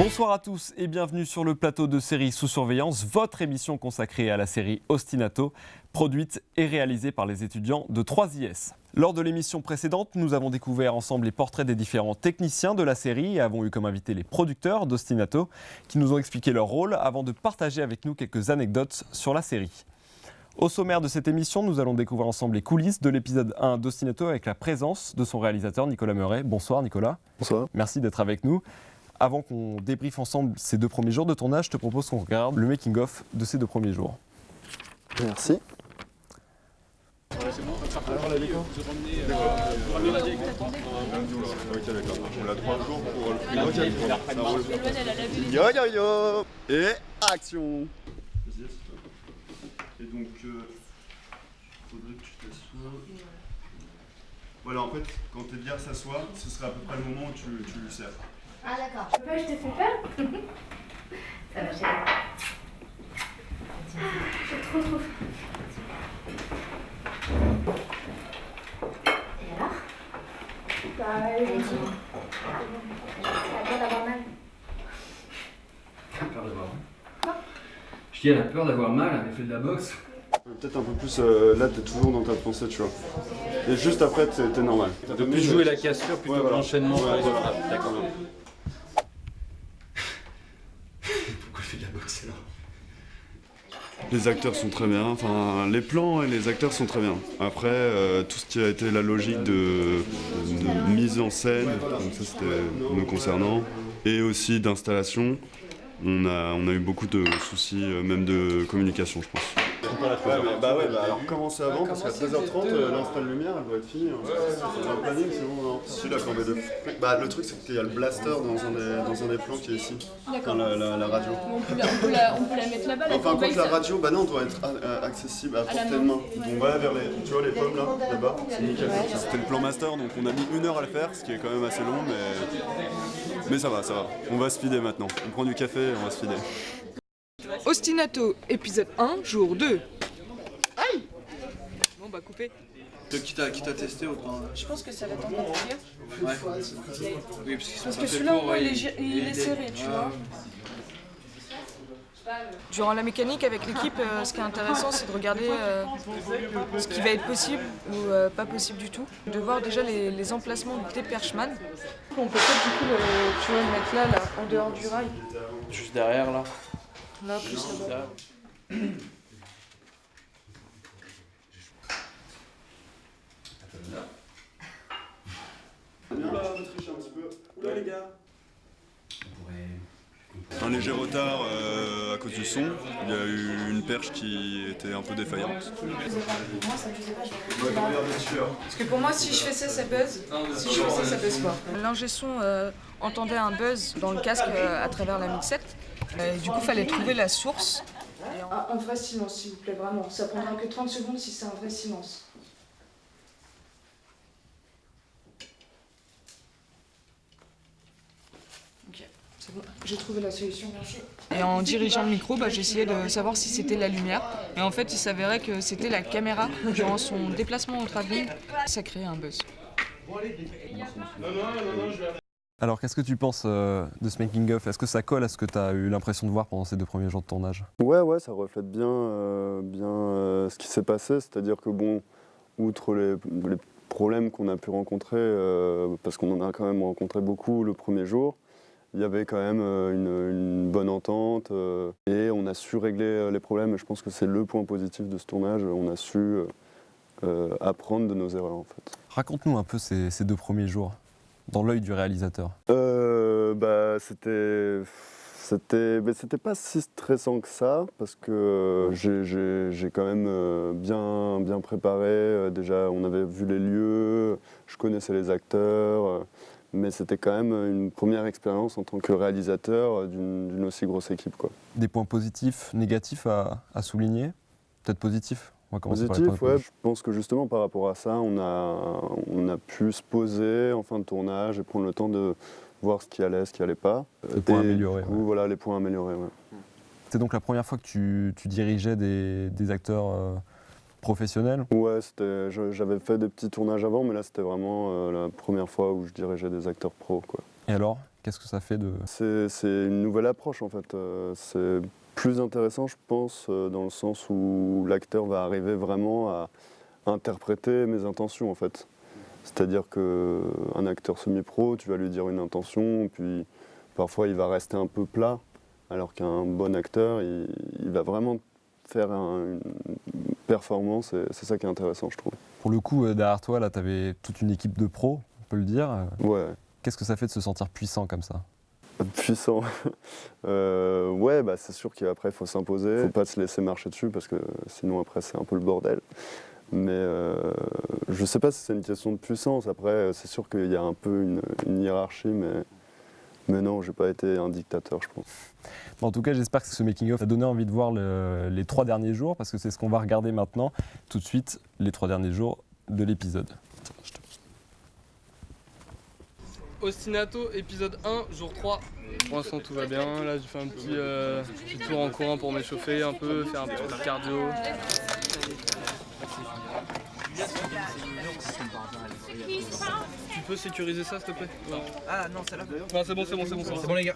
Bonsoir à tous et bienvenue sur le plateau de Série Sous Surveillance, votre émission consacrée à la série Ostinato, produite et réalisée par les étudiants de 3IS. Lors de l'émission précédente, nous avons découvert ensemble les portraits des différents techniciens de la série et avons eu comme invités les producteurs d'Ostinato qui nous ont expliqué leur rôle avant de partager avec nous quelques anecdotes sur la série. Au sommaire de cette émission, nous allons découvrir ensemble les coulisses de l'épisode 1 d'Ostinato avec la présence de son réalisateur Nicolas Meuret. Bonsoir Nicolas. Bonsoir. Merci d'être avec nous. Avant qu'on débriefe ensemble ces 2 premiers jours de tournage, je te propose qu'on regarde le making-of de ces 2 premiers jours. Merci. Alors la déco Ok d'accord, on a 3 jours pour le prix. Yo yo yo. Et action. Et donc, faudrait que tu t'assoies. Voilà, en fait, quand tes bières s'assoient, ce serait à peu près le moment où tu lui sers. Ah d'accord. Papa, je te fais peur. Ça va, chérie. J'ai trop faim. Et alors? Bah, dis-moi. T'as peur d'avoir mal? Elle a peur d'avoir mal. Quoi? Je dis, elle a peur d'avoir mal, elle fait de la boxe. Peut-être un peu plus, là t'es toujours dans ta pensée, tu vois. Et juste après t'es normal. Plus jouer la cassure plutôt que l'enchaînement. D'accord. Pourquoi elle fait de la boxe alors? Les acteurs sont très bien, enfin les plans et les acteurs sont très bien. Après, tout ce qui a été la logique de mise en scène, donc ça c'était nous concernant, et aussi d'installation, on a eu beaucoup de soucis, même de communication je pense. Alors commencez avant parce qu'à 13h30 l'install lumière elle doit être finie. C'est dans le planning sinon non. Si la corbeille de le truc c'est qu'il y a le blaster dans un des plans qui est ici. D'accord. La radio. On peut la mettre là-bas, la Enfin corbeille, quand la ça. radio non doit être accessible à portée de main. Donc voilà vers tu vois les pommes là-bas, c'est nickel. C'était le plan master donc on a mis 1 heure à le faire, ce qui est quand même assez long mais ça va. On va speeder maintenant. On prend du café et on va speeder. Ostinato, épisode 1, jour 2. Aïe! Bon bah coupé. Qui t'a testé ou pas? Je pense que ça va t'en dire. Ouais. Oui, Parce que celui-là, au moins, il est serré, tu vois. Durant la mécanique avec l'équipe, ce qui est intéressant, c'est de regarder ce qui va être possible ou pas possible du tout. De voir déjà les emplacements des perchman. On peut peut-être du coup le mettre là, en dehors du rail. Juste derrière là. Là, plus là-bas. Oula les gars. Un léger retard à cause du son. Il y a eu une perche qui était un peu défaillante. Moi, ça me faisait pas, je vais Parce que pour moi, si je fais ça, ça buzz. Si je fais ça, ça buzz pas. L'ingé son entendait un buzz dans le casque à travers la mixette. Du coup, il fallait trouver la source. Un vrai silence, s'il vous plaît, vraiment. Ça prendra que 30 secondes si c'est un vrai silence. Ok, c'est bon. J'ai trouvé la solution, merci. Et en dirigeant le micro, j'essayais de savoir si c'était la lumière. Et en fait, il s'avérait que c'était la caméra. Durant son déplacement au travelling, ça créait un buzz. Alors qu'est-ce que tu penses de ce making-of? Est-ce que ça colle à ce que tu as eu l'impression de voir pendant ces 2 premiers jours de tournage? Ouais, ça reflète bien, ce qui s'est passé. C'est-à-dire que bon, outre les problèmes qu'on a pu rencontrer, parce qu'on en a quand même rencontré beaucoup le premier jour, il y avait quand même une bonne entente et on a su régler les problèmes. Et je pense que c'est le point positif de ce tournage. On a su apprendre de nos erreurs en fait. Raconte-nous un peu ces 2 premiers jours, dans l'œil du réalisateur. C'était pas si stressant que ça parce que j'ai quand même bien préparé. Déjà, on avait vu les lieux, je connaissais les acteurs, mais c'était quand même une première expérience en tant que réalisateur d'une aussi grosse équipe, quoi. Des points positifs, négatifs à souligner? Peut-être positifs? On va commencer par les Positif, points ouais. positifs. Je pense que justement par rapport à ça, on a pu se poser en fin de tournage et prendre le temps de voir ce qui allait pas. Les points améliorés. Du coup, voilà, les points améliorés. Ouais. C'était donc la première fois que tu dirigeais des acteurs professionnel? Ouais, j'avais fait des petits tournages avant, mais là c'était vraiment la première fois où je dirigeais des acteurs pros, quoi. Et alors, qu'est-ce que ça fait de... C'est une nouvelle approche en fait. C'est plus intéressant, je pense, dans le sens où l'acteur va arriver vraiment à interpréter mes intentions en fait. C'est-à-dire qu'un acteur semi-pro, tu vas lui dire une intention, puis parfois il va rester un peu plat, alors qu'un bon acteur, il va vraiment faire une performance, et c'est ça qui est intéressant, je trouve. Pour le coup, derrière toi, là, tu avais toute une équipe de pros, on peut le dire. Ouais. Qu'est-ce que ça fait de se sentir puissant comme ça? Puissant. Ouais, bah c'est sûr qu'après il faut s'imposer, faut pas se laisser marcher dessus parce que sinon après c'est un peu le bordel. Mais je sais pas si c'est une question de puissance. Après, c'est sûr qu'il y a un peu une hiérarchie, mais non, j'ai pas été un dictateur, je pense. Bon, en tout cas, j'espère que ce making-of a donné envie de voir les 3 derniers jours, parce que c'est ce qu'on va regarder maintenant, tout de suite, les 3 derniers jours de l'épisode. Ostinato, épisode 1, jour 3. Pour l'instant tout va bien, là j'ai fait un petit tour en courant pour m'échauffer un peu, faire un petit peu de cardio. Tu peux sécuriser ça s'il te plaît? Non. Ah non, celle-là. Non, c'est bon les gars.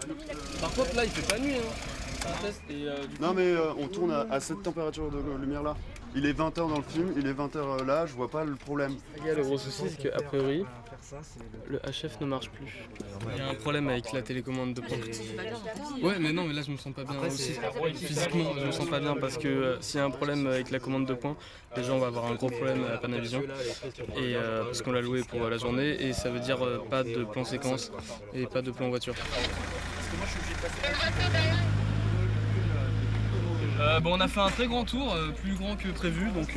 Par contre là il fait pas nuit hein. C'est un test et Non mais on tourne à cette température de lumière là. Il est 20h dans le film, il est 20h là, je vois pas le problème. Les gars, le gros souci c'est qu'a priori le HF ne marche plus. Il y a un problème avec la télécommande de pointe. Ouais mais non mais là je me sens pas bien aussi. Physiquement je me sens pas bien parce que s'il y a un problème avec la commande de points, déjà on va avoir un gros problème à Panavision et parce qu'on l'a loué pour la journée et ça veut dire pas de plan séquence et pas de plan voiture. Bon, on a fait un très grand tour, plus grand que prévu, donc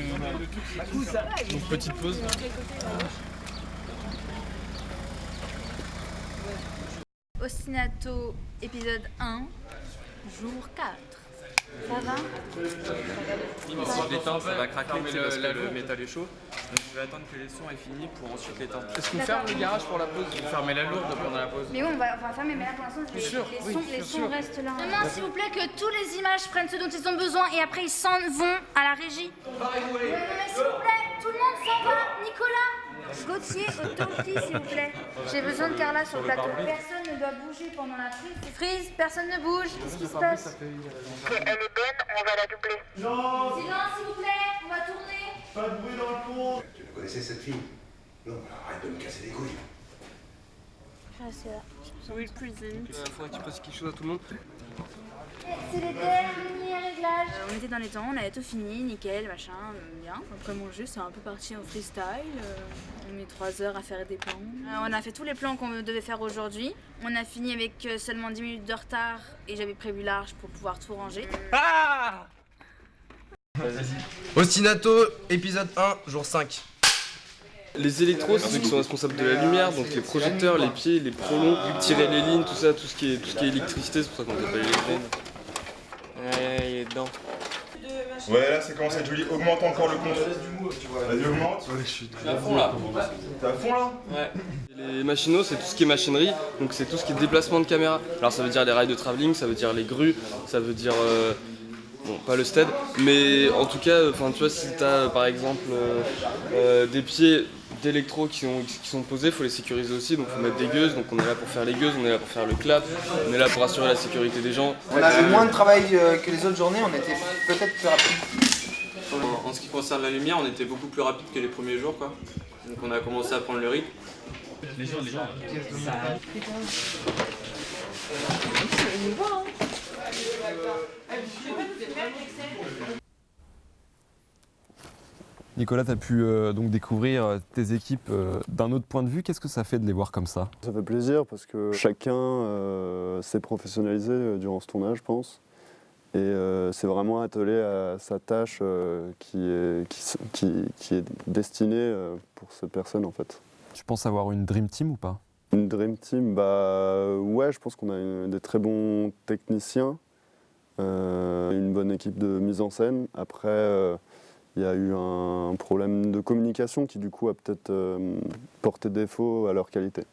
petite pause. Ostinato, épisode 1, jour 4. Ça va? Si je l'éteins, ça va craquer parce que le métal est chaud. Donc je vais attendre que les sons aient fini pour ensuite l'éteindre. Est-ce qu'on ferme le garage pour la pause? Vous fermez la lourde pendant la pause. Mais oui, on va fermer, mais là pour l'instant, les sons restent là. Demain, s'il vous plaît, que tous les images prennent ce dont ils ont besoin et après ils s'en vont à la régie. Mais s'il vous plaît, tout le monde s'en va. Nicolas, Gauthier, Autority, s'il vous plaît. J'ai besoin de Carla sur le plateau. Personne ne doit bouger pendant la prise. Freeze, personne ne bouge. Qu'est-ce qui se passe? Si elle est bonne, on va la doubler. Non! Silence, s'il vous plaît, on va tourner. Pas de bruit dans le fond. Tu la connaissais cette fille? Non, arrête de me casser les couilles. C'est là. Il faudrait que tu passes quelque chose à tout le monde. C'est les derniers réglages. On était dans les temps, on avait tout fini, nickel, machin, bien. Après mon jeu, c'est un peu parti en freestyle. On a mis 3 heures à faire des plans. On a fait tous les plans qu'on devait faire aujourd'hui. On a fini avec seulement 10 minutes de retard et j'avais prévu large pour pouvoir tout ranger. Ah! Ostinato, épisode 1, jour 5. Les électros, c'est ceux qui sont responsables de la lumière, donc les projecteurs, les pieds, les prolongs, tirer les lignes, tout ça, tout ce qui est électricité, c'est pour ça qu'on les appelle électroniques. Ouais, il est dedans. Ouais, là c'est commencé, Julie, augmente encore le compte. Vas-y, augmente. Ouais, je suis à fond là. T'es à fond là? Ouais. Les machinaux, c'est tout ce qui est machinerie, donc c'est tout ce qui est déplacement de caméra. Alors ça veut dire les rails de travelling, ça veut dire les grues, ça veut dire... Bon, pas le stead, mais en tout cas, tu vois, si t'as par exemple des pieds d'électro qui sont posés, il faut les sécuriser aussi, donc il faut mettre des gueuses, donc on est là pour faire les gueuses, on est là pour faire le clap, on est là pour assurer la sécurité des gens. On avait moins de travail que les autres journées, on était peut-être plus rapide. En ce qui concerne la lumière, on était beaucoup plus rapide que les premiers jours, quoi. Donc on a commencé à prendre le rythme. Les gens. Nicolas, tu as pu donc découvrir tes équipes d'un autre point de vue. Qu'est-ce que ça fait de les voir comme ça? Ça fait plaisir parce que chacun s'est professionnalisé durant ce tournage, je pense. Et c'est vraiment attelé à sa tâche qui est destinée pour cette personne en fait. Tu penses avoir une Dream Team ou pas? Une Dream Team, bah ouais, je pense qu'on a des très bons techniciens, une bonne équipe de mise en scène. Après, il y a eu un problème de communication qui du coup a peut-être porté défaut à leur qualité.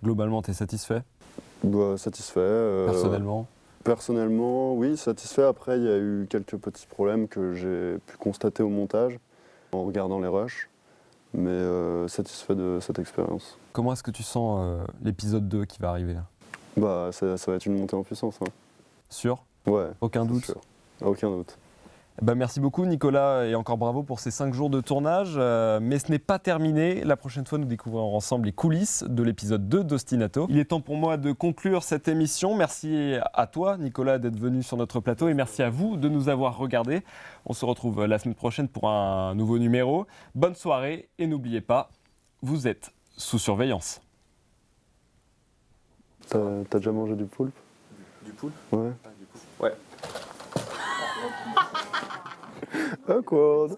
Globalement, tu es satisfait? Bah, satisfait. Personnellement? Personnellement, oui, satisfait. Après, il y a eu quelques petits problèmes que j'ai pu constater au montage. en regardant les rushs, mais satisfait de cette expérience. Comment est-ce que tu sens l'épisode 2 qui va arriver là? Bah, ça va être une montée en puissance. Hein. Sûr? Ouais. Aucun doute? Sûr. Aucun doute. Bah, merci beaucoup Nicolas et encore bravo pour ces 5 jours de tournage. Mais ce n'est pas terminé. La prochaine fois, nous découvrirons ensemble les coulisses de l'épisode 2 d'Ostinato. Il est temps pour moi de conclure cette émission. Merci à toi Nicolas d'être venu sur notre plateau et merci à vous de nous avoir regardés. On se retrouve la semaine prochaine pour un nouveau numéro. Bonne soirée et n'oubliez pas, vous êtes sous surveillance. T'as déjà mangé du poulpe? Du poulpe? Ouais. Ah, du coup. Ouais. Awkward.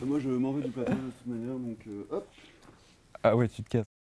Moi je m'en vais du plateau de toute manière, donc hop. Ah ouais, tu te casses.